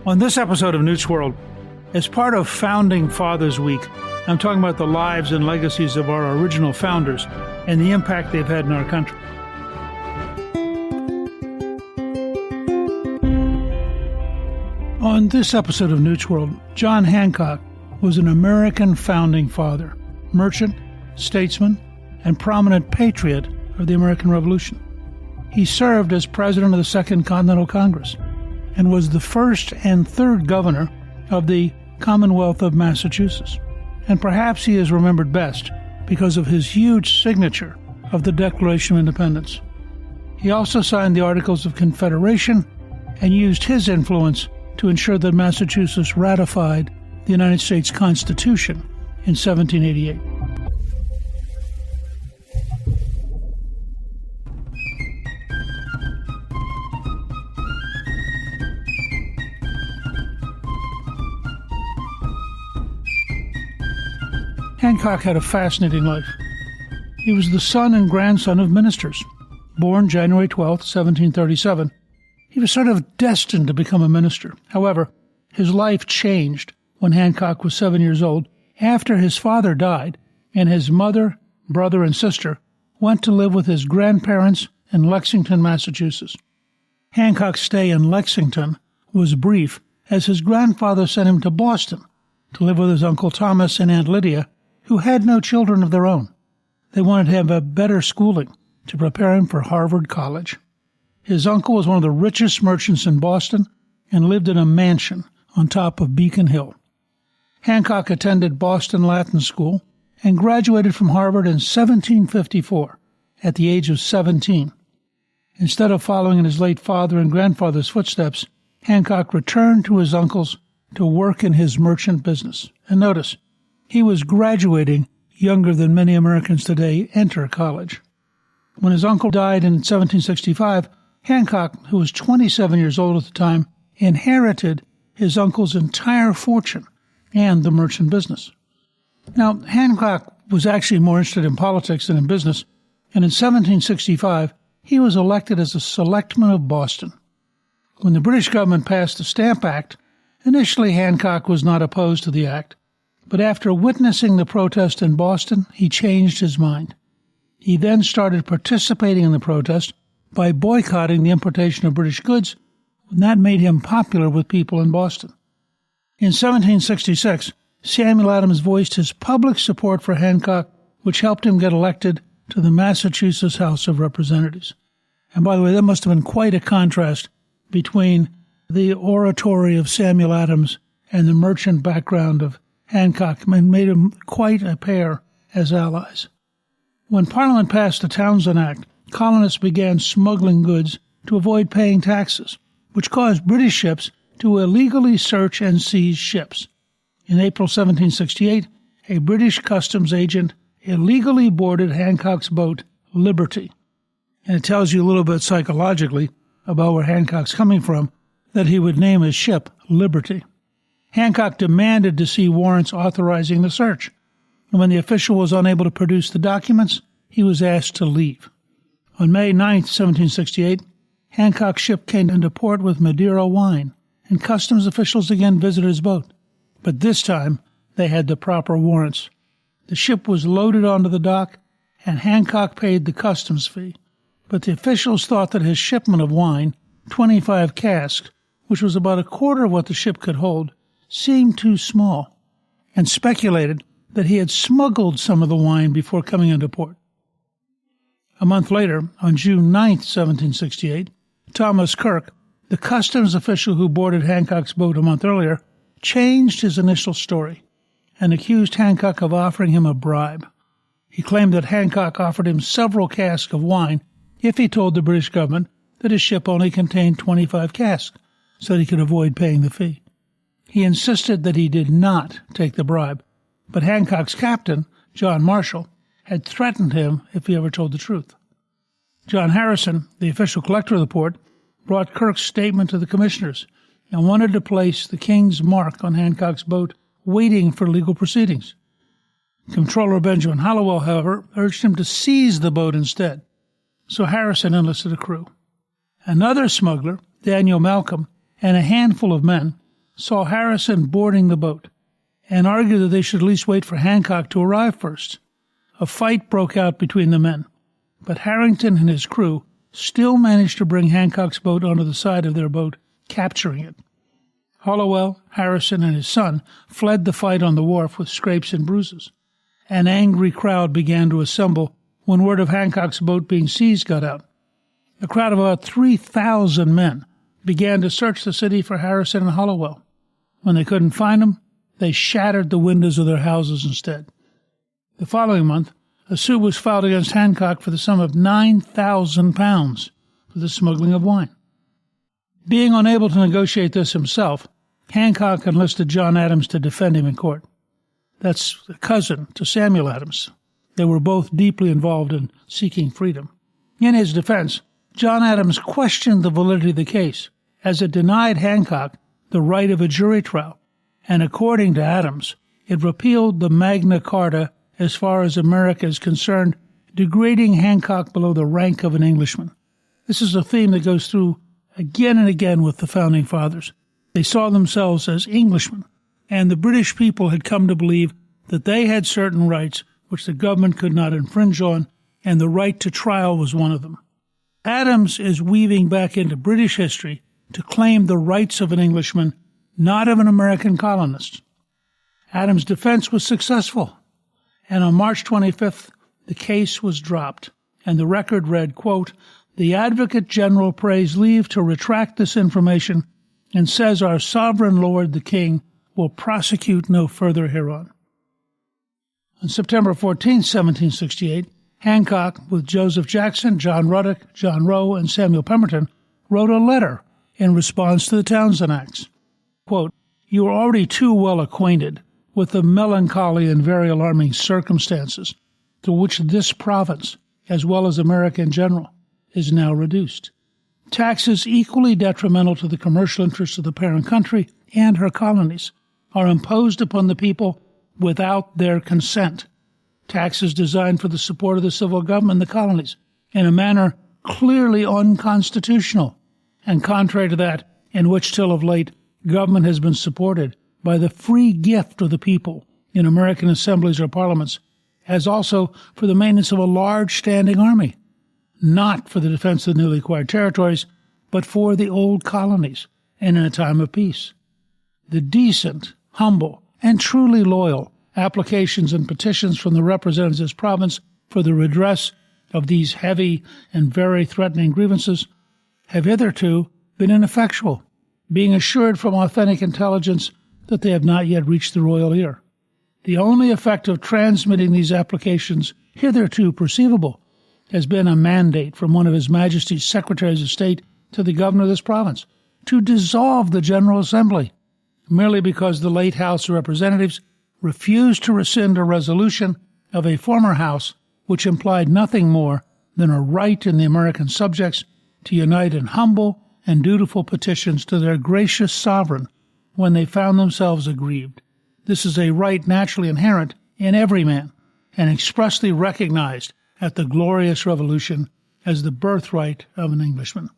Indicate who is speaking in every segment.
Speaker 1: On this episode of Newt's World, as part of Founding Fathers Week, I'm talking about the lives and legacies of our original founders and the impact they've had in our country. On this episode of Newt's World, John Hancock was an American founding father, merchant, statesman, and prominent patriot of the American Revolution. He served as president of the Second Continental Congress and was the first and third governor of the Commonwealth of Massachusetts. And perhaps he is remembered best because of his huge signature of the Declaration of Independence. He also signed the Articles of Confederation and used his influence to ensure that Massachusetts ratified the United States Constitution in 1788. Hancock had a fascinating life. He was the son and grandson of ministers. Born January 12, 1737, he was sort of destined to become a minister. However, his life changed when Hancock was 7 years old, after his father died, and his mother, brother, and sister went to live with his grandparents in Lexington, Massachusetts. Hancock's stay in Lexington was brief, as his grandfather sent him to Boston to live with his Uncle Thomas and Aunt Lydia, who had no children of their own. They wanted to have a better schooling to prepare him for Harvard College. His uncle was one of the richest merchants in Boston and lived in a mansion on top of Beacon Hill. Hancock attended Boston Latin School and graduated from Harvard in 1754 at the age of 17. Instead of following in his late father and grandfather's footsteps, Hancock returned to his uncle's to work in his merchant business. And notice, he was graduating younger than many Americans today enter college. When his uncle died in 1765, Hancock, who was 27 years old at the time, inherited his uncle's entire fortune and the merchant business. Now, Hancock was actually more interested in politics than in business, and in 1765, he was elected as a selectman of Boston. When the British government passed the Stamp Act, initially Hancock was not opposed to the act, but after witnessing the protest in Boston, he changed his mind. He then started participating in the protest by boycotting the importation of British goods, and that made him popular with people in Boston. In 1766, Samuel Adams voiced his public support for Hancock, which helped him get elected to the Massachusetts House of Representatives. And by the way, that must have been quite a contrast between the oratory of Samuel Adams and the merchant background of Hancock, and made him quite a pair as allies. When Parliament passed the Townshend Act, colonists began smuggling goods to avoid paying taxes, which caused British ships to illegally search and seize ships. In April 1768, a British customs agent illegally boarded Hancock's boat, Liberty. And it tells you a little bit psychologically about where Hancock's coming from, that he would name his ship Liberty. Hancock demanded to see warrants authorizing the search, and when the official was unable to produce the documents, he was asked to leave. On May 9, 1768, Hancock's ship came into port with Madeira wine, and customs officials again visited his boat. But this time, they had the proper warrants. The ship was loaded onto the dock, and Hancock paid the customs fee. But the officials thought that his shipment of wine, 25 casks, which was about a quarter of what the ship could hold, seemed too small, and speculated that he had smuggled some of the wine before coming into port. A month later, on June 9, 1768, Thomas Kirk, the customs official who boarded Hancock's boat a month earlier, changed his initial story and accused Hancock of offering him a bribe. He claimed that Hancock offered him several casks of wine if he told the British government that his ship only contained 25 casks, so that he could avoid paying the fee. He insisted that he did not take the bribe, but Hancock's captain, John Marshall, had threatened him if he ever told the truth. John Harrison, the official collector of the port, brought Kirk's statement to the commissioners and wanted to place the king's mark on Hancock's boat, waiting for legal proceedings. Comptroller Benjamin Hallowell, however, urged him to seize the boat instead, so Harrison enlisted a crew. Another smuggler, Daniel Malcolm, and a handful of men saw Harrison boarding the boat and argued that they should at least wait for Hancock to arrive first. A fight broke out between the men, but Harrington and his crew still managed to bring Hancock's boat onto the side of their boat, capturing it. Hollowell, Harrison, and his son fled the fight on the wharf with scrapes and bruises. An angry crowd began to assemble when word of Hancock's boat being seized got out. A crowd of about 3,000 men began to search the city for Harrison and Hollowell. When they couldn't find them, they shattered the windows of their houses instead. The following month, a suit was filed against Hancock for the sum of £9,000 for the smuggling of wine. Being unable to negotiate this himself, Hancock enlisted John Adams to defend him in court. That's a cousin to Samuel Adams. They were both deeply involved in seeking freedom. In his defense, John Adams questioned the validity of the case, as it denied Hancock the right of a jury trial, and according to Adams, it repealed the Magna Carta as far as America is concerned, degrading Hancock below the rank of an Englishman. This is a theme that goes through again and again with the Founding Fathers. They saw themselves as Englishmen, and the British people had come to believe that they had certain rights which the government could not infringe on, and the right to trial was one of them. Adams is weaving back into British history to claim the rights of an Englishman, not of an American colonist. Adams' defense was successful, and on March 25th, the case was dropped, and the record read, quote, "The Advocate General prays leave to retract this information and says our sovereign lord, the king, will prosecute no further hereon." On September 14, 1768, Hancock, with Joseph Jackson, John Ruddock, John Rowe, and Samuel Pemberton, wrote a letter in response to the Townshend Acts. Quote, "You are already too well acquainted with the melancholy and very alarming circumstances to which this province, as well as America in general, is now reduced. Taxes equally detrimental to the commercial interests of the parent country and her colonies are imposed upon the people without their consent. Taxes designed for the support of the civil government in the colonies in a manner clearly unconstitutional and contrary to that in which till of late government has been supported by the free gift of the people in American assemblies or parliaments, as also for the maintenance of a large standing army, not for the defense of the newly acquired territories, but for the old colonies and in a time of peace. The decent, humble, and truly loyal applications and petitions from the representatives of this province for the redress of these heavy and very threatening grievances have hitherto been ineffectual, being assured from authentic intelligence that they have not yet reached the royal ear. The only effect of transmitting these applications hitherto perceivable has been a mandate from one of His Majesty's Secretaries of State to the governor of this province to dissolve the General Assembly, merely because the late House of Representatives refused to rescind a resolution of a former House which implied nothing more than a right in the American subjects to unite in humble and dutiful petitions to their gracious sovereign when they found themselves aggrieved. This is a right naturally inherent in every man and expressly recognized at the Glorious Revolution as the birthright of an Englishman.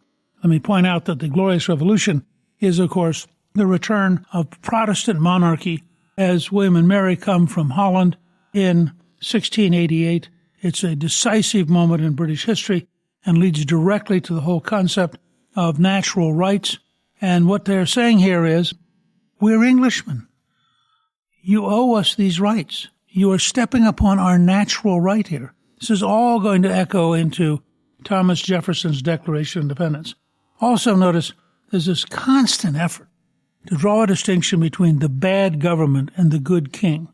Speaker 1: Let me point out that the Glorious Revolution is, of course, the return of Protestant monarchy as William and Mary come from Holland in 1688. It's a decisive moment in British history and leads directly to the whole concept of natural rights. And what they're saying here is, we're Englishmen. You owe us these rights. You are stepping upon our natural right here. This is all going to echo into Thomas Jefferson's Declaration of Independence. Also notice there's this constant effort to draw a distinction between the bad government and the good king.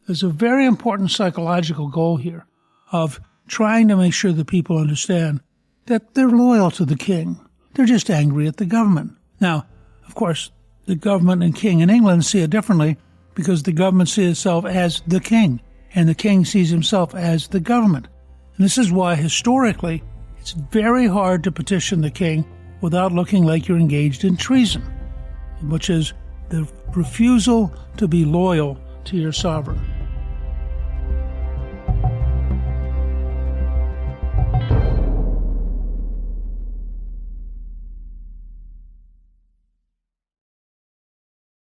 Speaker 1: There's a very important psychological goal here of trying to make sure that people understand that they're loyal to the king. They're just angry at the government. Now, of course, the government and king in England see it differently because the government sees itself as the king, and the king sees himself as the government. And this is why, historically, it's very hard to petition the king without looking like you're engaged in treason, which is the refusal to be loyal to your sovereign.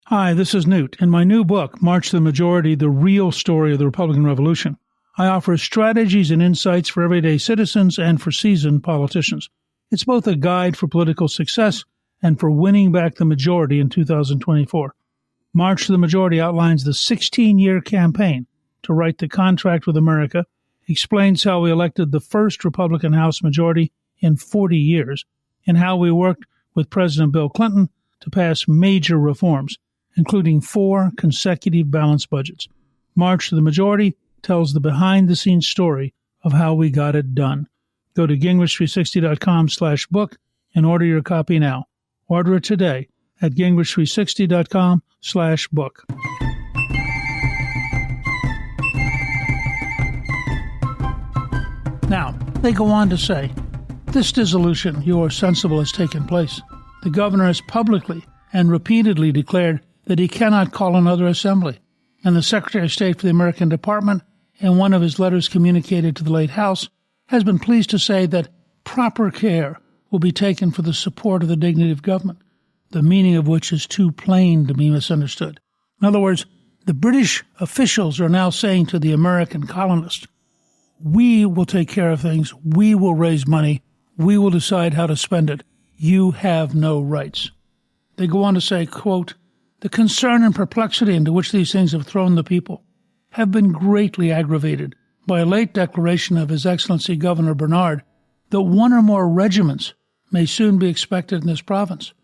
Speaker 1: Hi, this is Newt. In my new book, March to the Majority, The Real Story of the Republican Revolution, I offer strategies and insights for everyday citizens and for seasoned politicians. It's both a guide for political success and for winning back the majority in 2024. March to the Majority outlines the 16-year campaign to write the contract with America, explains how we elected the first Republican House majority in 40 years, and how we worked with President Bill Clinton to pass major reforms, including 4 consecutive balanced budgets. March to the Majority tells the behind-the-scenes story of how we got it done. Go to gingrich360.com/book and order your copy now. Order it today at gingrich360.com/book. Now, they go on to say, this dissolution, you are sensible, has taken place. The governor has publicly and repeatedly declared that he cannot call another assembly, and the Secretary of State for the American Department, in one of his letters communicated to the late House, has been pleased to say that proper care will be taken for the support of the dignity of government, the meaning of which is too plain to be misunderstood. In other words, the British officials are now saying to the American colonists, we will take care of things, we will raise money, we will decide how to spend it. You have no rights. They go on to say, quote, the concern and perplexity into which these things have thrown the people have been greatly aggravated by a late declaration of His Excellency Governor Bernard that 1 or more regiments may soon be expected in this province.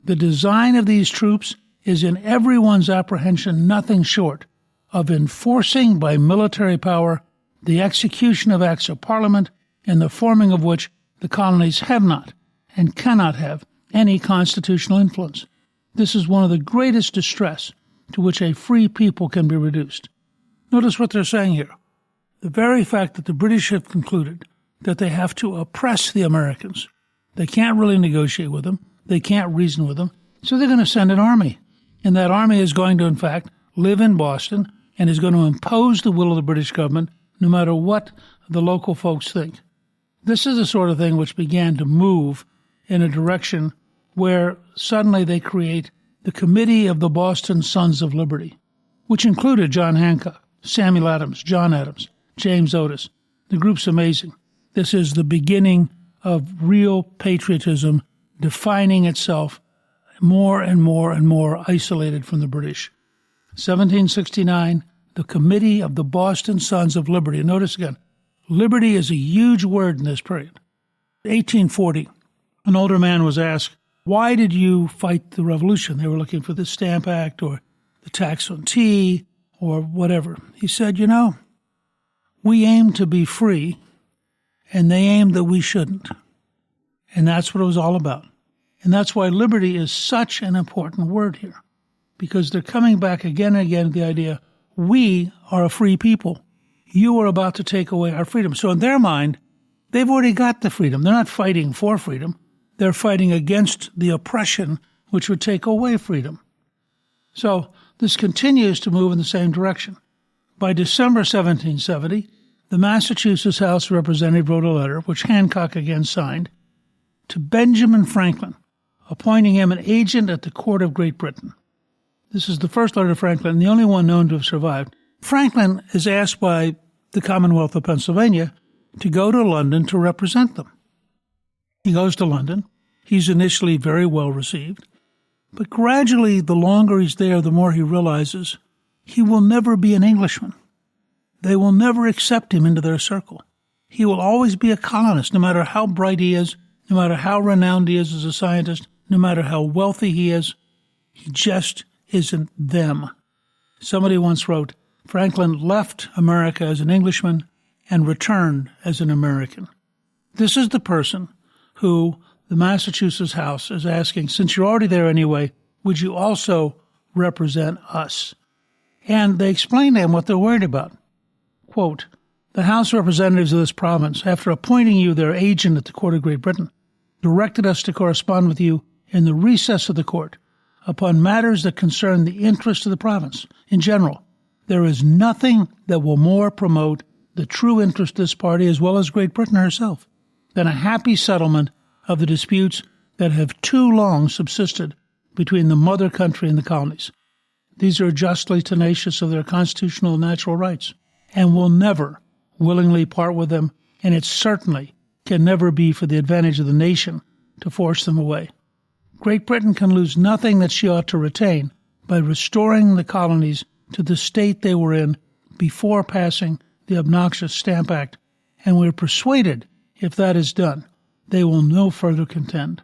Speaker 1: The design of these troops is in everyone's apprehension nothing short of enforcing by military power the execution of acts of Parliament in the forming of which the colonies have not and cannot have any constitutional influence. This is one of the greatest distress to which a free people can be reduced. Notice what they're saying here. The very fact that the British have concluded that they have to oppress the Americans, they can't really negotiate with them, they can't reason with them, so they're going to send an army. And that army is going to, in fact, live in Boston and is going to impose the will of the British government no matter what the local folks think. This is the sort of thing which began to move in a direction where suddenly they create the Committee of the Boston Sons of Liberty, which included John Hancock, Samuel Adams, John Adams, James Otis. The group's amazing. This is the beginning of real patriotism defining itself more and more and more isolated from the British. 1769, the Committee of the Boston Sons of Liberty. And notice again, liberty is a huge word in this period. 1840, an older man was asked, why did you fight the revolution? They were looking for the Stamp Act or the tax on tea or whatever. He said, we aim to be free, and they aim that we shouldn't. And that's what it was all about. And that's why liberty is such an important word here, because they're coming back again and again to the idea, we are a free people. You are about to take away our freedom. So in their mind, they've already got the freedom. They're not fighting for freedom. They're fighting against the oppression which would take away freedom. So this continues to move in the same direction. By December 1770, the Massachusetts House of Representatives wrote a letter, which Hancock again signed, to Benjamin Franklin, appointing him an agent at the court of Great Britain. This is the first letter to Franklin, and the only one known to have survived. Franklin is asked by the Commonwealth of Pennsylvania to go to London to represent them. He goes to London. He's initially very well received. But gradually, the longer he's there, the more he realizes he will never be an Englishman. They will never accept him into their circle. He will always be a colonist, no matter how bright he is, no matter how renowned he is as a scientist, no matter how wealthy he is. He just isn't them. Somebody once wrote, Franklin left America as an Englishman and returned as an American. This is the person who the Massachusetts House is asking, since you're already there anyway, would you also represent us? And they explain to him what they're worried about. Quote, the House of Representatives of this province, after appointing you their agent at the Court of Great Britain, directed us to correspond with you in the recess of the court upon matters that concern the interest of the province in general. There is nothing that will more promote the true interest of this party, as well as Great Britain herself, than a happy settlement of the disputes that have too long subsisted between the mother country and the colonies. These are justly tenacious of their constitutional and natural rights and will never willingly part with them, and it certainly can never be for the advantage of the nation to force them away. Great Britain can lose nothing that she ought to retain by restoring the colonies to the state they were in before passing the obnoxious Stamp Act, and we are persuaded, if that is done, they will no further contend.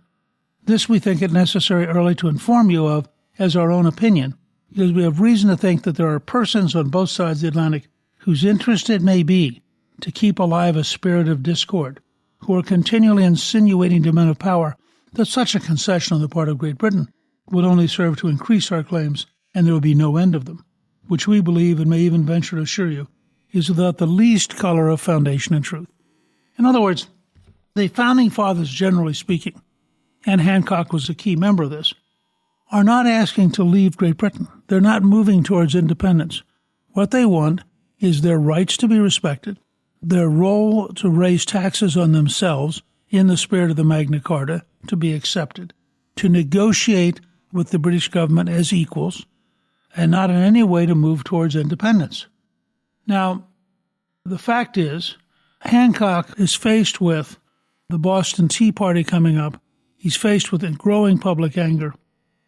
Speaker 1: This we think it necessary early to inform you of as our own opinion, because we have reason to think that there are persons on both sides of the Atlantic whose interest it may be to keep alive a spirit of discord, who are continually insinuating to men of power that such a concession on the part of Great Britain would only serve to increase our claims, and there would be no end of them, which we believe, and may even venture to assure you, is without the least color of foundation and truth. In other words, the Founding Fathers, generally speaking, and Hancock was a key member of this, are not asking to leave Great Britain. They're not moving towards independence. What they want is their rights to be respected, their role to raise taxes on themselves in the spirit of the Magna Carta to be accepted, to negotiate with the British government as equals, and not in any way to move towards independence. Now, the fact is, Hancock is faced with the Boston Tea Party coming up. He's faced with a growing public anger,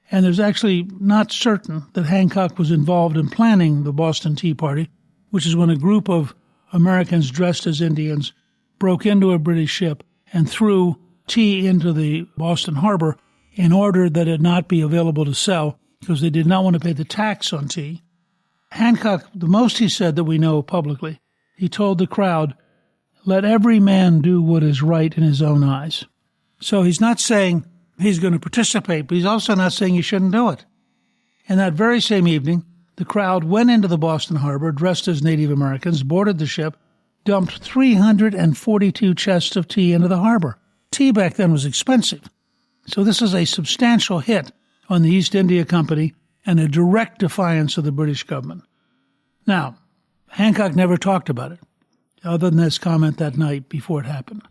Speaker 1: and there's actually not certain that Hancock was involved in planning the Boston Tea Party, which is when a group of Americans dressed as Indians broke into a British ship and threw tea into the Boston harbor in order that it not be available to sell because they did not want to pay the tax on tea. Hancock, the most he said that we know publicly, he told the crowd, "Let every man do what is right in his own eyes." So he's not saying he's going to participate, but he's also not saying he shouldn't do it. And that very same evening, the crowd went into the Boston harbor dressed as Native Americans, boarded the ship, dumped 342 chests of tea into the harbor. Tea back then was expensive. So this is a substantial hit on the East India Company and a direct defiance of the British government. Now, Hancock never talked about it, other than his comment that night before it happened.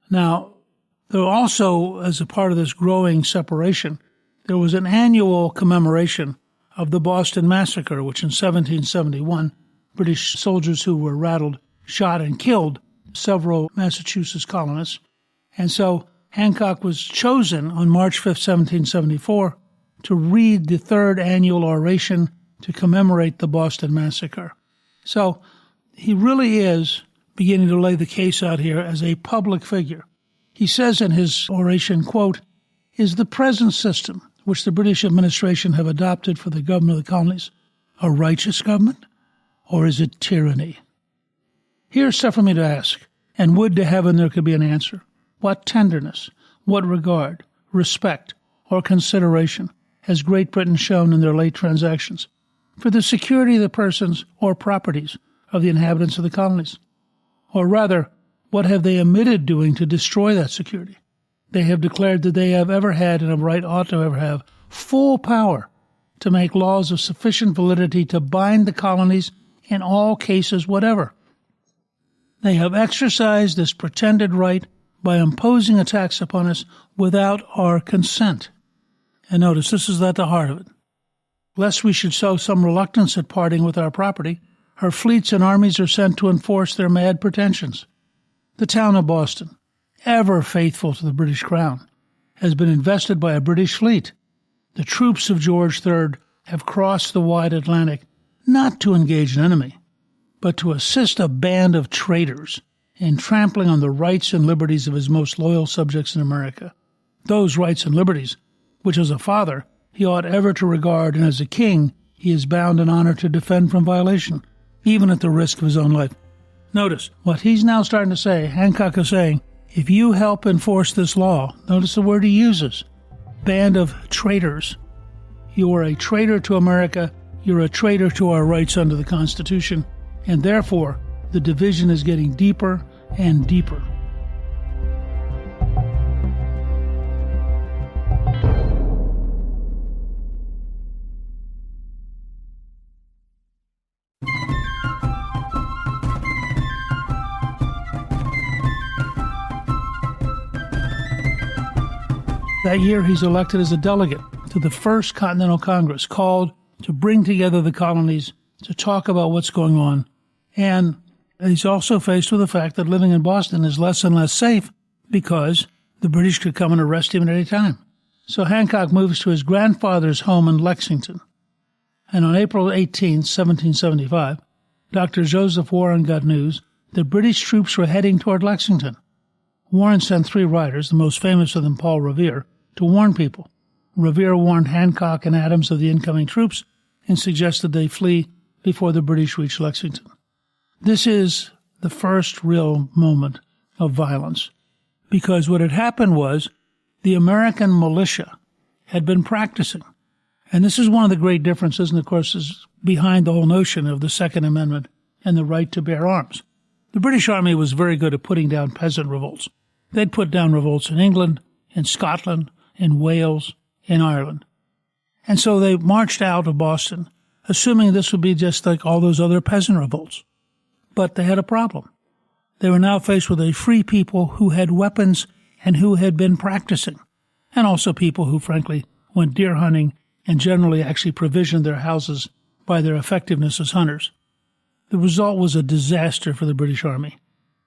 Speaker 1: Now, there also, as a part of this growing separation, there was an annual commemoration of the Boston Massacre, which in 1771, British soldiers who were rattled shot and killed several Massachusetts colonists. And so Hancock was chosen on March 5, 1774, to read the third annual oration to commemorate the Boston Massacre. So he really is beginning to lay the case out here as a public figure. He says in his oration, quote, "Is the present system which the British administration have adopted for the government of the colonies a righteous government, or is it tyranny?" Here's stuff for me to ask, and would to heaven there could be an answer. What tenderness, what regard, respect, or consideration has Great Britain shown in their late transactions for the security of the persons or properties of the inhabitants of the colonies? Or rather, what have they omitted doing to destroy that security? They have declared that they have ever had, and of right ought to ever have, full power to make laws of sufficient validity to bind the colonies in all cases whatever. They have exercised this pretended right by imposing a tax upon us without our consent. And notice, this is at the heart of it. Lest we should show some reluctance at parting with our property, her fleets and armies are sent to enforce their mad pretensions. The town of Boston, ever faithful to the British crown, has been invested by a British fleet. The troops of George III have crossed the wide Atlantic not to engage an enemy, but to assist a band of traitors in trampling on the rights and liberties of his most loyal subjects in America. Those rights and liberties, which as a father he ought ever to regard, and as a king he is bound in honor to defend from violation, even at the risk of his own life. Notice what he's now starting to say. Hancock is saying, if you help enforce this law, notice the word he uses, band of traitors. You are a traitor to America, you're a traitor to our rights under the Constitution, and therefore the division is getting deeper and deeper. That year, he's elected as a delegate to the First Continental Congress, called to bring together the colonies to talk about what's going on. And he's also faced with the fact that living in Boston is less and less safe because the British could come and arrest him at any time. So Hancock moves to his grandfather's home in Lexington. And on April 18, 1775, Dr. Joseph Warren got news that British troops were heading toward Lexington. Warren sent 3 riders, the most famous of them Paul Revere, to warn people. Revere warned Hancock and Adams of the incoming troops and suggested they flee before the British reached Lexington. This is the first real moment of violence, because what had happened was the American militia had been practicing. And this is one of the great differences, and of course is behind the whole notion of the Second Amendment and the right to bear arms. The British Army was very good at putting down peasant revolts. They'd put down revolts in England, in Scotland, in Wales, in Ireland. And so they marched out of Boston, assuming this would be just like all those other peasant revolts. But they had a problem. They were now faced with a free people who had weapons and who had been practicing, and also people who, frankly, went deer hunting and generally actually provisioned their houses by their effectiveness as hunters. The result was a disaster for the British Army.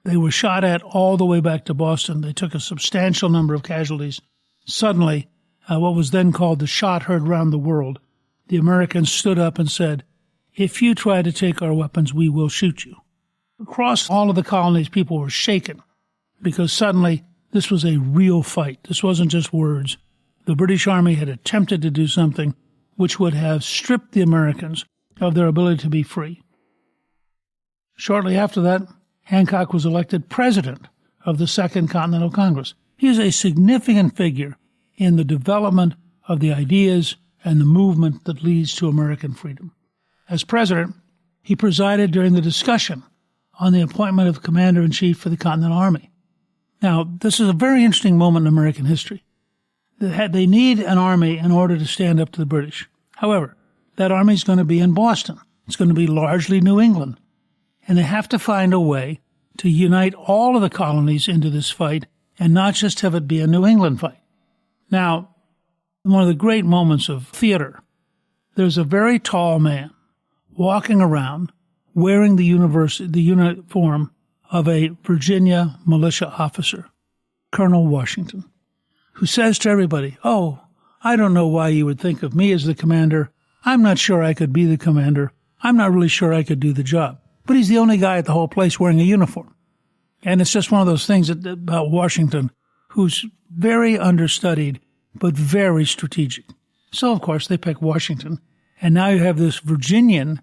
Speaker 1: They were shot at all the way back to Boston. They took a substantial number of casualties. Suddenly, what was then called the shot heard round the world, the Americans stood up and said, "If you try to take our weapons, we will shoot you." Across all of the colonies, people were shaken because suddenly this was a real fight. This wasn't just words. The British Army had attempted to do something which would have stripped the Americans of their ability to be free. Shortly after that, Hancock was elected president of the Second Continental Congress. He is a significant figure in the development of the ideas and the movement that leads to American freedom. As president, he presided during the discussion on the appointment of commander-in-chief for the Continental Army. Now, this is a very interesting moment in American history. They need an army in order to stand up to the British. However, that army is going to be in Boston. It's going to be largely New England. And they have to find a way to unite all of the colonies into this fight and not just have it be a New England fight. Now, one of the great moments of theater, there's a very tall man walking around wearing the uniform of a Virginia militia officer, Colonel Washington, who says to everybody, "Oh, I don't know why you would think of me as the commander. I'm not sure I could be the commander. I'm not really sure I could do the job." But he's the only guy at the whole place wearing a uniform. And it's just one of those things about Washington, who's very understudied, but very strategic. So, of course, they pick Washington. And now you have this Virginian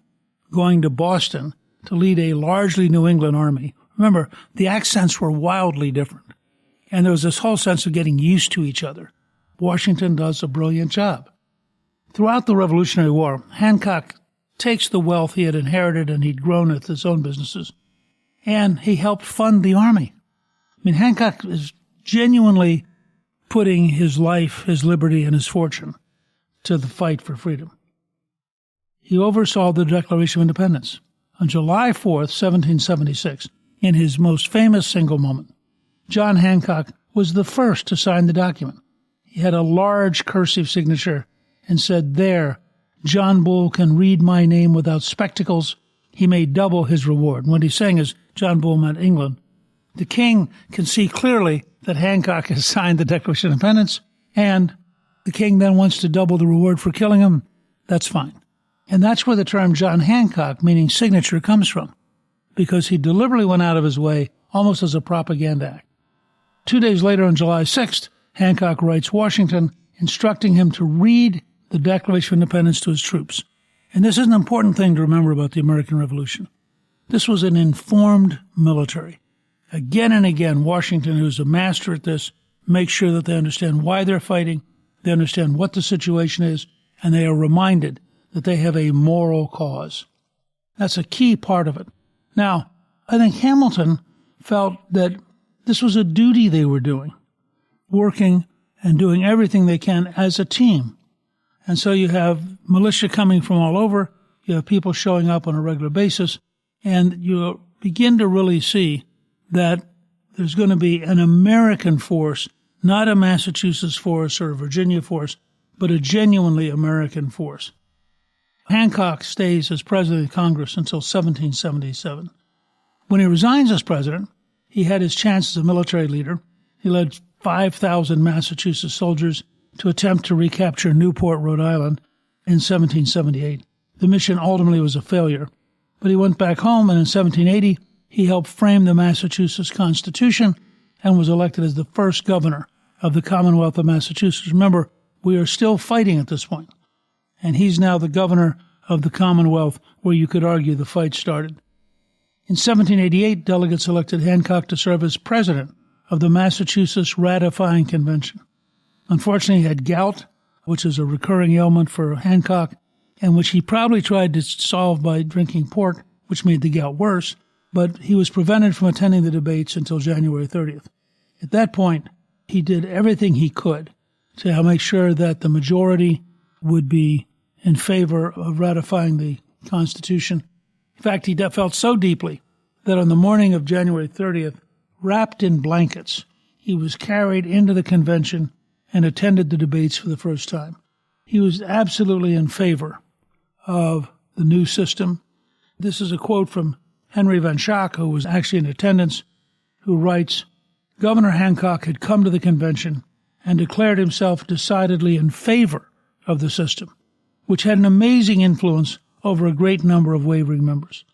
Speaker 1: going to Boston to lead a largely New England army. Remember, the accents were wildly different. And there was this whole sense of getting used to each other. Washington does a brilliant job. Throughout the Revolutionary War, Hancock takes the wealth he had inherited and he'd grown with his own businesses, and he helped fund the army. I mean, Hancock is genuinely putting his life, his liberty, and his fortune to the fight for freedom. He oversaw the Declaration of Independence. On July 4th, 1776, in his most famous single moment, John Hancock was the first to sign the document. He had a large cursive signature and said, "There, John Bull can read my name without spectacles. He may double his reward." And what he's saying is John Bull meant England. The king can see clearly that Hancock has signed the Declaration of Independence, and the king then wants to double the reward for killing him. That's fine. And that's where the term John Hancock, meaning signature, comes from, because he deliberately went out of his way almost as a propaganda act. 2 days later, on July 6th, Hancock writes Washington, instructing him to read the Declaration of Independence to his troops. And this is an important thing to remember about the American Revolution. This was an informed military. Again and again, Washington, who's a master at this, makes sure that they understand why they're fighting, they understand what the situation is, and they are reminded that they have a moral cause. That's a key part of it. Now, I think Hamilton felt that this was a duty they were doing, working and doing everything they can as a team. And so you have militia coming from all over, you have people showing up on a regular basis, and you begin to really see that there's going to be an American force not a Massachusetts force or a Virginia force, but a genuinely American force. Hancock stays as president of Congress until 1777. When he resigns as president, he had his chance as a military leader. He led 5,000 Massachusetts soldiers to attempt to recapture Newport, Rhode Island in 1778. The mission ultimately was a failure, but he went back home, and in 1780, he helped frame the Massachusetts Constitution and was elected as the first governor of the Commonwealth of Massachusetts. Remember, we are still fighting at this point, and he's now the governor of the Commonwealth where you could argue the fight started. In 1788, delegates elected Hancock to serve as president of the Massachusetts Ratifying Convention. Unfortunately, he had gout, which is a recurring ailment for Hancock, and which he probably tried to solve by drinking port, which made the gout worse, but he was prevented from attending the debates until January 30th. At that point, he did everything he could to make sure that the majority would be in favor of ratifying the Constitution. In fact, he felt so deeply that on the morning of January 30th, wrapped in blankets, he was carried into the convention and attended the debates for the first time. He was absolutely in favor of the new system. This is a quote from Henry Van Schaak, who was actually in attendance, who writes, "Governor Hancock had come to the convention and declared himself decidedly in favor of the system, which had an amazing influence over a great number of wavering members.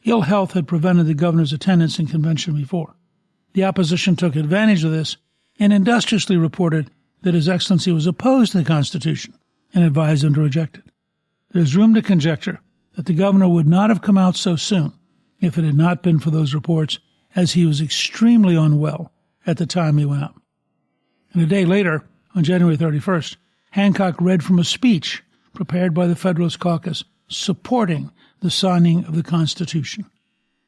Speaker 1: Ill health had prevented the governor's attendance in convention before. The opposition took advantage of this and industriously reported that His Excellency was opposed to the Constitution and advised him to reject it. There is room to conjecture that the governor would not have come out so soon if it had not been for those reports, as he was extremely unwell at the time he went out." And a day later, on January 31st, Hancock read from a speech prepared by the Federalist Caucus supporting the signing of the Constitution.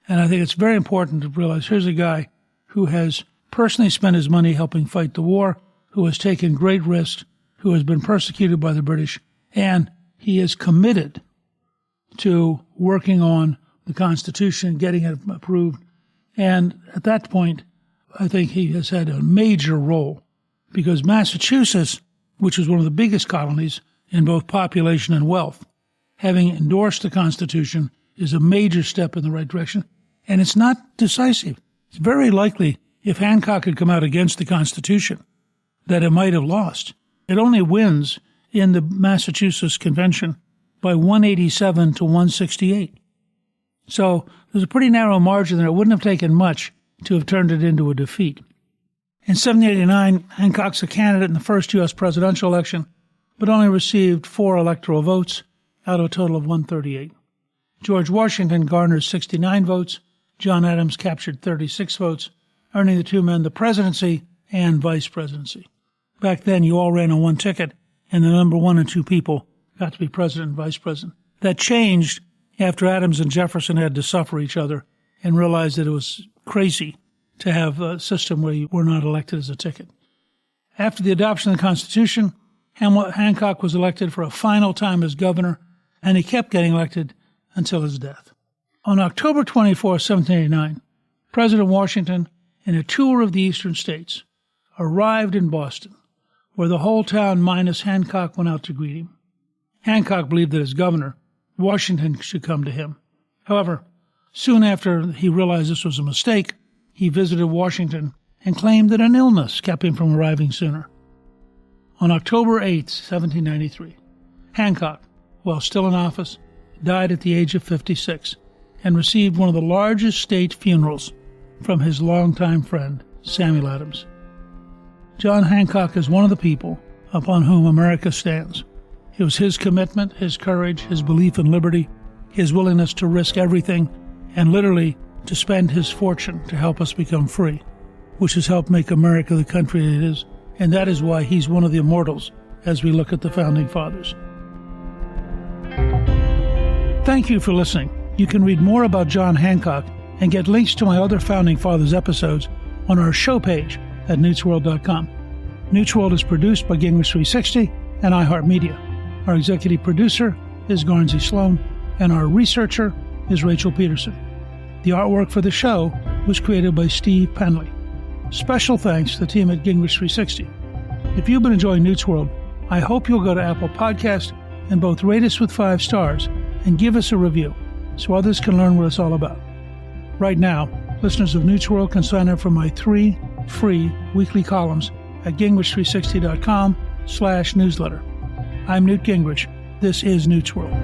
Speaker 1: And I think it's very important to realize here's a guy who has personally spent his money helping fight the war, who has taken great risks, who has been persecuted by the British, and he is committed to working on the Constitution, getting it approved. And at that point, I think he has had a major role, because Massachusetts, which was one of the biggest colonies in both population and wealth, having endorsed the Constitution is a major step in the right direction. And it's not decisive. It's very likely if Hancock had come out against the Constitution that it might have lost. It only wins in the Massachusetts Convention by 187 to 168. So there's a pretty narrow margin there. It wouldn't have taken much to have turned it into a defeat. In 1789, Hancock's a candidate in the first U.S. presidential election, but only received 4 electoral votes out of a total of 138. George Washington garnered 69 votes. John Adams captured 36 votes, earning the two men the presidency and vice presidency. Back then, you all ran on one ticket, and the number 1 and 2 people got to be president and vice president. That changed after Adams and Jefferson had to suffer each other and realized that it was crazy to have a system where you were not elected as a ticket. After the adoption of the Constitution, Hancock was elected for a final time as governor, and he kept getting elected until his death. On October 24, 1789, President Washington, in a tour of the eastern states, arrived in Boston, where the whole town minus Hancock went out to greet him. Hancock believed that as governor, Washington should come to him. However, soon after he realized this was a mistake, he visited Washington and claimed that an illness kept him from arriving sooner. On October 8, 1793, Hancock, while still in office, died at the age of 56 and received one of the largest state funerals from his longtime friend, Samuel Adams. John Hancock is one of the people upon whom America stands. It was his commitment, his courage, his belief in liberty, his willingness to risk everything, and literally to spend his fortune to help us become free, which has helped make America the country it is, and that is why he's one of the immortals as we look at the Founding Fathers. Thank you for listening. You can read more about John Hancock and get links to my other Founding Fathers episodes on our show page at newtsworld.com. Newt's World is produced by Gingrich 360 and iHeartMedia. Our executive producer is Garnsey Sloan, and our researcher is Rachel Peterson. The artwork for the show was created by Steve Penley. Special thanks to the team at Gingrich 360. If you've been enjoying Newt's World, I hope you'll go to Apple Podcast and both rate us with 5 stars and give us a review so others can learn what it's all about. Right now, listeners of Newt's World can sign up for my 3 free weekly columns at Gingrich360.com/newsletter. I'm Newt Gingrich. This is Newt's World.